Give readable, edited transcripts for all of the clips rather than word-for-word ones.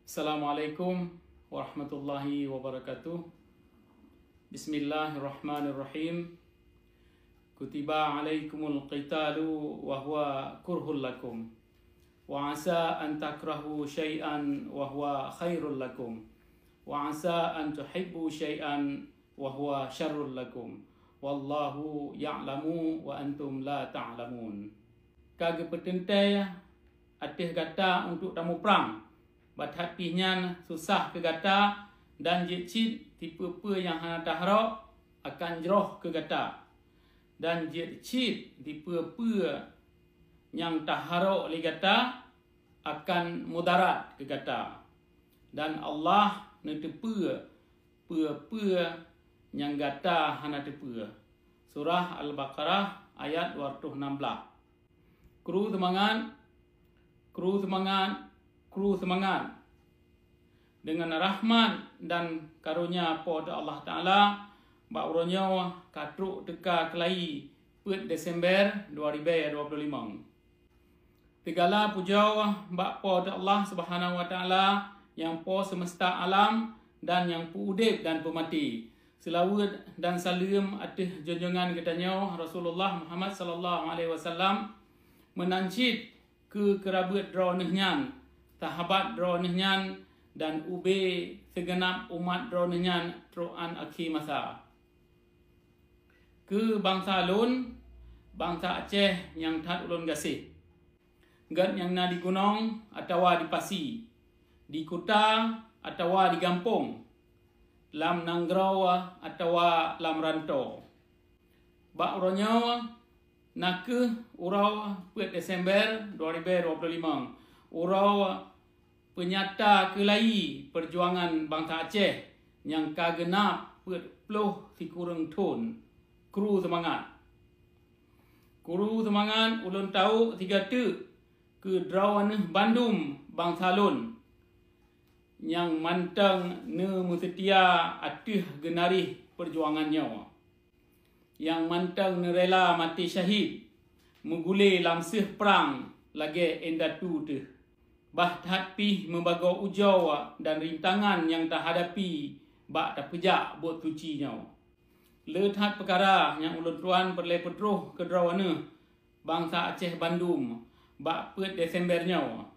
Assalamualaikum warahmatullahi wabarakatuh. Bismillahirrahmanirrahim. Kutiba alaikumul qitalu wa huwa kurhul lakum. Wa asa an takrahu syai'an wa huwa khairul lakum. Wa asa an tuhibbu syai'an wa huwa syarrul lakum. Wallahu ya'lamu wa antum la ta'lamun. Kage petentai atih kata untuk tamu perang. Batat pihnya susah ke gata dan jecit tipe apa yang hana tahrok akan jeroh ke gata. Dan jecit tipe apa yang tahrok li gata akan mudarat ke gata. Dan Allah netepa apa yang gata hana tepa. Surah Al-Baqarah ayat 216. Kru semangat dengan rahmat dan karunia pada Allah Ta'ala ba'uronyo katruk teka kelai put Desember 2025. Segala puja bak pada Allah Subhanahu Wa Ta'ala yang po semesta alam dan yang pu udip dan pemati. Selawat dan salam atas junjungan kitanya Rasulullah Muhammad sallallahu alaihi wasallam menancit ke kerabat dronehnya, sahabat dronehnya dan ube segenap umat dronehnya teruan akhir masa. Ke bangsa Lun, bangsa Aceh yang tat ulun gasih. Gat yang na di gunung atau di pasi, di kota atau di kampung, lam nanggrau atau lam rantau. Bak uronyo nak urau put Desember 2025. Urau penyata kelai perjuangan bangsa Aceh yang kagenap put puluh sikurang tun. Kru semangat ulun tahu tiga tu ke drawan Bandung bangsa Lun yang mantang ne musetia atih genarih perjuangannya, yang mantang ne rela mati syahid menggulai lamsih perang lagi endatu tu. Bahtat pih membagau ujau dan rintangan yang tak hadapi bak tak pejak buat tucinya. Letat perkara yang ulun tuan perle petruh ke drawana bangsa Aceh Bandung bak put Desembernya.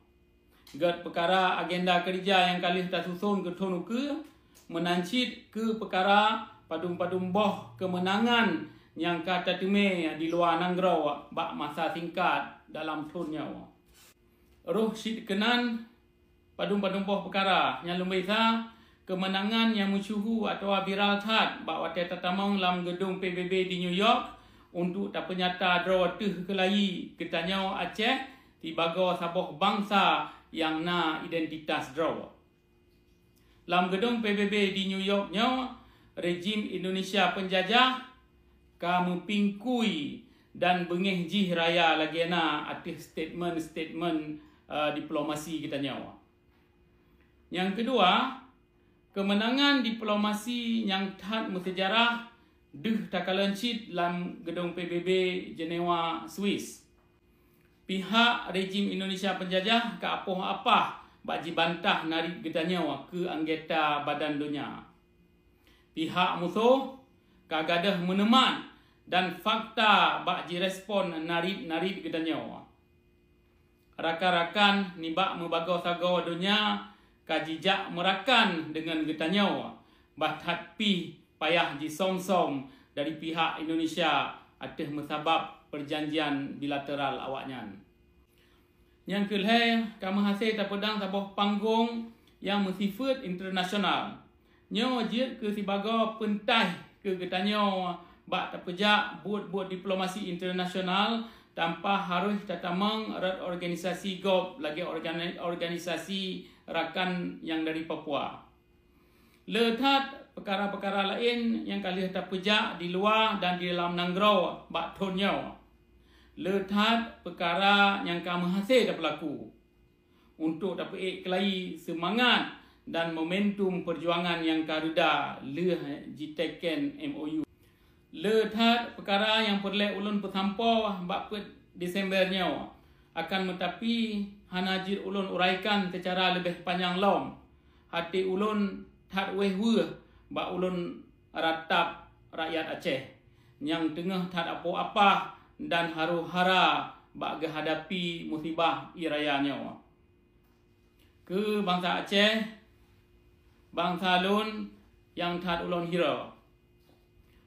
Gat perkara agenda kerja yang kali tak susun ke tonuke menancit ke perkara padum-padum boh kemenangan yang kata teme di luar nanggrau bak masa singkat dalam tunnya. Roh syid kenan padum-padum boh perkara yang lumbisa kemenangan yang musuhu atau viral tat bak watai tatamang lam gedung PBB di New York untuk tak penyata draw tuh kelai ketanya Aceh di bago saboh bangsa yang na identitas draw. Lam gedung PBB di New Yorknya rejim Indonesia penjajah kamu pingkui dan bengih jih raya lagi na atis statement diplomasi kita nyawa. Yang kedua, kemenangan diplomasi yang tat bersejarah tak kalancit dalam gedung PBB Jenewa, Swiss. Pihak rejim Indonesia penjajah ke apa baji bantah narik kita nyawa ke anggota badan dunia. Pihak musuh kagadah meneman dan fakta baji respon narik kita nyawa. Rakan-rakan nibak membagau sagau dunia kajijak merakan dengan getanya bahat pi payah jisom-som dari pihak Indonesia atas mesabab perjanjian bilateral awaknya. Yang kelih kamu hasil tak pedang sabuh panggung yang bersifat internasional. Nyo jid ke sibaga pentai ke getanya bak tak pejak buat diplomasi internasional tanpa harus tatamang erat organisasi GOP lagi organisasi rakan yang dari Papua. Letat perkara-perkara lain yang kali tak pejak di luar dan di dalam nanggrau bak tonyo. Letat perkara yang kamu hasil tak berlaku untuk dapat kelai semangat dan momentum perjuangan yang karuda jiteken MOU. Letat perkara yang perlu ulun pesampau bak Desembernya akan mentapi hanajir ulun uraikan secara lebih panjang lom hati ulun that weh ba ulun ratap rakyat Aceh yang tengah tak apa-apa dan haru-hara bak hadapi musibah irayanya. Ke bangsa Aceh, bangsa lun yang tak ulun hira.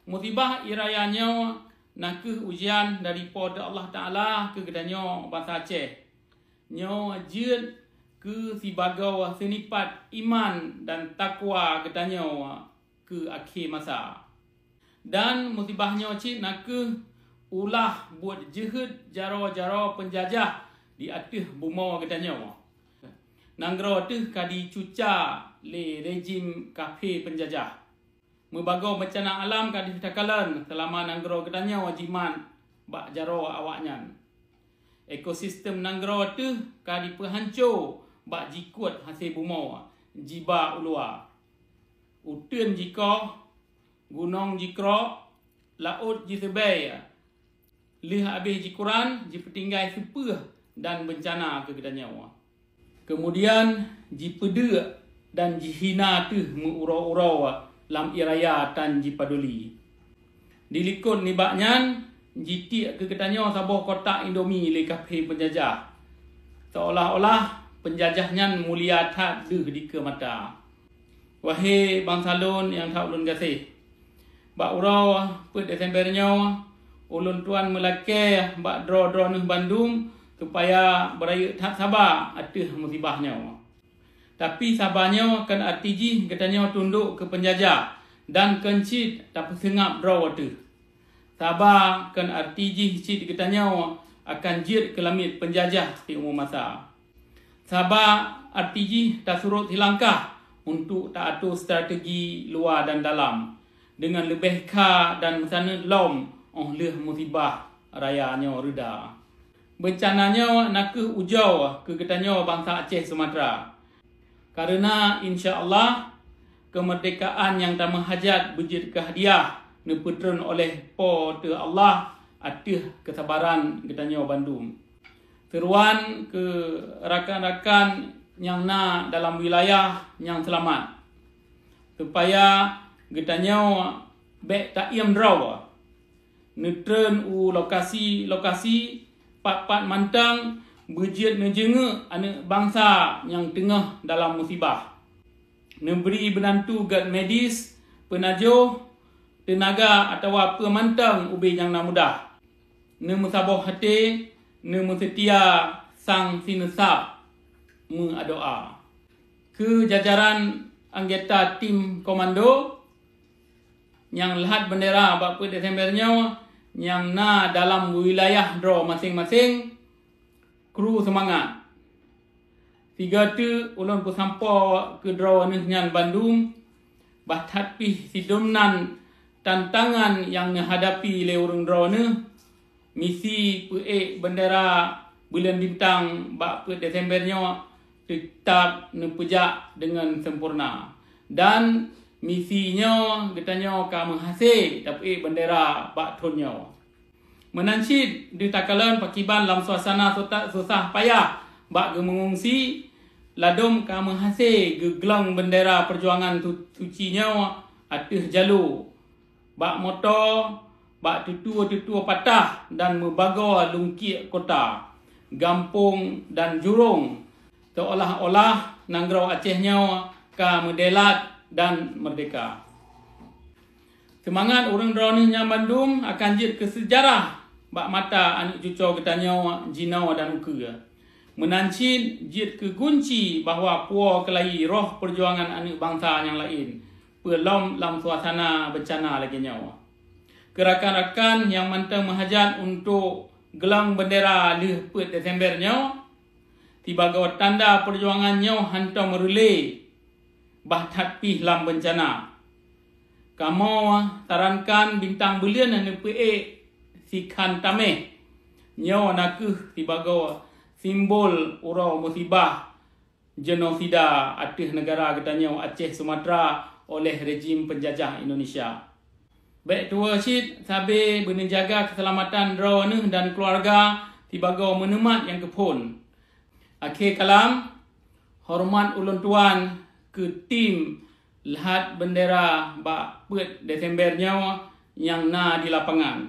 Musibah irayanya nak ke ujian daripada Allah Ta'ala ke gedanya bangsa Aceh. Nyo jid ke si bagau senipat iman dan takwa gedanya ke akhir masa. Dan musibahnya cik nak ke ulah buat jihad jara-jara penjajah di atas buma katanya. Nanggro tu kadi cuca le rejim kafir penjajah. Membagau bencana alam kadi takalan selama nanggro katanya wajiman bak jara awaknya. Ekosistem nanggro tu kadi perhancur bak jikut hasil buma jiba ulua. Utun jika gunung jikro, laut jisebai, lih habis jikuran, jipetinggai sepeh dan bencana ke gedanya. Kemudian jipeda dan jihina tu mengurau-urau lam iraya tan jipaduli. Dilikut nibaknya, jitik ke gedanya sabuh kotak Indomie le kafir penjajah. Seolah-olah penjajahnya mulia tak deh di ke mata. Wahai bangsa lun yang tak ulun kasih. Bak urau per Desembernya ulun tuan melake bak draw ni Bandung supaya beraya tak sabar atas musibahnya. Tapi sabarnya kan RTG katanya tunduk ke penjajah dan kencit tak sengap draw tu. Sabar kan RTG cit katanya akan jid ke lamit penjajah di umur masa. Sabar RTG tak surut hilangkah untuk tak atur strategi luar dan dalam. Dengan lebih ka dan sana lom oleh musibah rayanya reda. Bencananya nak ke ujau ke katanya bangsa Aceh Sumatera. Karena insya-Allah kemerdekaan yang tak menghajat bejid ke hadiah neputron oleh pada Allah atas kesabaran katanya Bandung. Seruan ke rakan-rakan yang nak dalam wilayah yang selamat. Supaya getanya baik tak iam draw netren lokasi pat-pat mantang berjid nejenga anak bangsa yang tengah dalam musibah. Memberi benantu gad medis, penajuh, tenaga atau pemantang ubi yang nak mudah. Nemusabah hati, nemusetia sang sinesap mengadoa. Ke jajaran anggota tim komando yang lihat bendera 4 Desembernya yang na dalam wilayah draw masing-masing, kru semangat. 3 tu ulun pun sampai ke draw ni nyan Bandung batat pi sidumnan tantangan yang menghadapi le urang draw ni misi pe bendera bulan bintang 4 Desembernya tetap nepejak dengan sempurna. Dan misinya katanya ka menghasil tapi bendera bak tonnya. Menancit di takalan pakiban dalam suasana susah payah bak mengungsi ladum ka menghasil geglang bendera perjuangan sucinya atas jalur bak motor bak tutua patah dan membagau lungkit kota, gampung dan jurung seolah-olah nangrau Acehnya ka medelat dan merdeka. Semangat orang drone nya Bandung akan jid ke sejarah bak mata anak cucu katanya Jinau dan Uka. Menancit jid ke kunci bahawa puan kelai roh perjuangan anak bangsa yang lain pelom dalam suasana bencana lagi nyawa. Kerakan-rakan yang mantang menghajat untuk gelang bendera 4 Desembernya tibaga tanda perjuangannya hantar merulai bahat pih lam bencana. Kamu sarankan bintang bulian dan NPA sikan tameh nyawa nakuh tibaga simbol urau musibah genosida atas negara katanya Aceh Sumatera oleh rejim penjajah Indonesia. Baik tua syid sabi menjaga keselamatan draw dan keluarga tibaga menemat yang kepun. Akhir kalam, hormat ulun tuan ke tim lihat bendera bak pet Desembernya yang na di lapangan.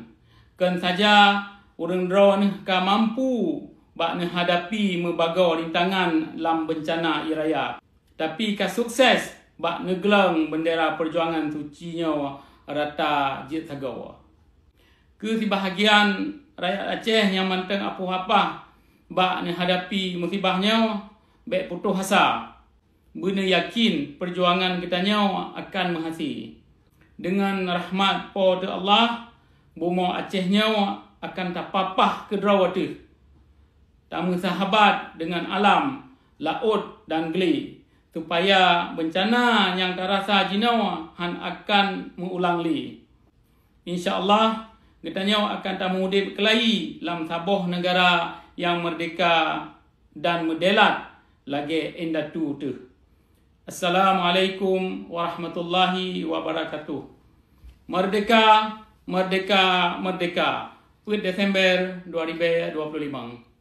Kan saja orang draw ni ka mampu bak ne hadapi membagau rintangan lam bencana iraya. Tapi ka sukses bak ngegelang bendera perjuangan sucinya rata jit sagau. Ke si bahagian rakyat Aceh yang manteng apa-apa bak ne hadapi musibahnya baik putus asa. Bena yakin perjuangan kitanya akan menghasil. Dengan rahmat pada Allah, bumi Acehnya akan tak papah ke drawatu. Tak sahabat dengan alam, laut dan geli. Supaya bencana yang terasa jinawa han akan mengulang li. InsyaAllah, kitanya akan tak mengudip kelai dalam sabuh negara yang merdeka dan medelat lagi endatu tu. Assalamualaikum warahmatullahi wabarakatuh. Merdeka, merdeka, merdeka. 1 Desember 2025.